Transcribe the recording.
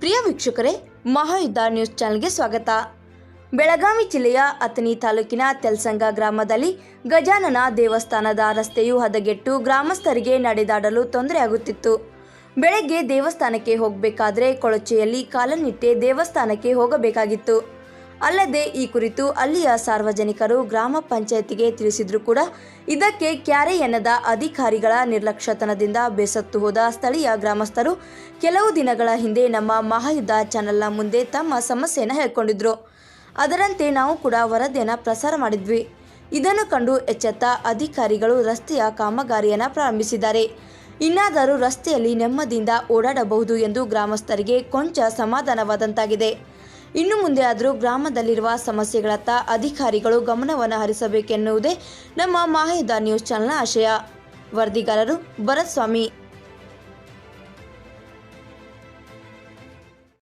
ಪ್ರಿಯ ವೀಕ್ಷಕರೇ, ಮಹಾಯುದ್ಧ ನ್ಯೂಸ್ ಚಾನೆಲ್ಗೆ ಸ್ವಾಗತ. ಬೆಳಗಾವಿ ಜಿಲ್ಲೆಯ ಅಥಣಿ ತಾಲೂಕಿನ ತೆಲ್ಸಂಗ ಗ್ರಾಮದಲ್ಲಿ ಗಜಾನನ ದೇವಸ್ಥಾನದ ರಸ್ತೆಯು ಹದಗೆಟ್ಟು ಗ್ರಾಮಸ್ಥರಿಗೆ ನಡೆದಾಡಲು ತೊಂದರೆಯಾಗುತ್ತಿತ್ತು. ಬೆಳಗ್ಗೆ ದೇವಸ್ಥಾನಕ್ಕೆ ಹೋಗಬೇಕಾದ್ರೆ ಕೊಳಚೆಯಲ್ಲಿ ಕಾಲನ್ನಿಟ್ಟೆ ದೇವಸ್ಥಾನಕ್ಕೆ ಹೋಗಬೇಕಾಗಿತ್ತು. ಅಲ್ಲದೆ ಈ ಕುರಿತು ಅಲ್ಲಿಯ ಸಾರ್ವಜನಿಕರು ಗ್ರಾಮ ಪಂಚಾಯತಿಗೆ ತಿಳಿಸಿದ್ರು ಕೂಡ ಇದಕ್ಕೆ ಕ್ಯಾರೆ ಎನ್ನದ ಅಧಿಕಾರಿಗಳ ನಿರ್ಲಕ್ಷ್ಯತನದಿಂದ ಬೇಸತ್ತು ಹೋದ ಸ್ಥಳೀಯ ಗ್ರಾಮಸ್ಥರು ಕೆಲವು ದಿನಗಳ ಹಿಂದೆ ನಮ್ಮ ಮಹಾಯುದ್ಧ ಚಾನೆಲ್ನ ಮುಂದೆ ತಮ್ಮ ಸಮಸ್ಯೆಯನ್ನು ಹೇಳಿಕೊಂಡಿದ್ರು. ಅದರಂತೆ ನಾವು ಕೂಡ ವರದಿಯನ್ನು ಪ್ರಸಾರ ಮಾಡಿದ್ವಿ. ಇದನ್ನು ಕಂಡು ಎಚ್ಚೆತ್ತ ಅಧಿಕಾರಿಗಳು ರಸ್ತೆಯ ಕಾಮಗಾರಿಯನ್ನು ಪ್ರಾರಂಭಿಸಿದ್ದಾರೆ. ಇನ್ನಾದರೂ ರಸ್ತೆಯಲ್ಲಿ ನೆಮ್ಮದಿಯಿಂದ ಓಡಾಡಬಹುದು ಎಂದು ಗ್ರಾಮಸ್ಥರಿಗೆ ಕೊಂಚ ಸಮಾಧಾನವಾದಂತಾಗಿದೆ. ಇನ್ನು ಮುಂದೆ ಆದರೂ ಗ್ರಾಮದಲ್ಲಿರುವ ಸಮಸ್ಯೆಗಳತ್ತ ಅಧಿಕಾರಿಗಳು ಗಮನವನ್ನು ಹರಿಸಬೇಕೆನ್ನುವುದೇ ನಮ್ಮ ಮಹಾಯುದ್ಧ ನ್ಯೂಸ್ ಚಾನೆಲ್ನ ಆಶಯ. ವರದಿಗಾರರು ಭರತ್ ಸ್ವಾಮಿ.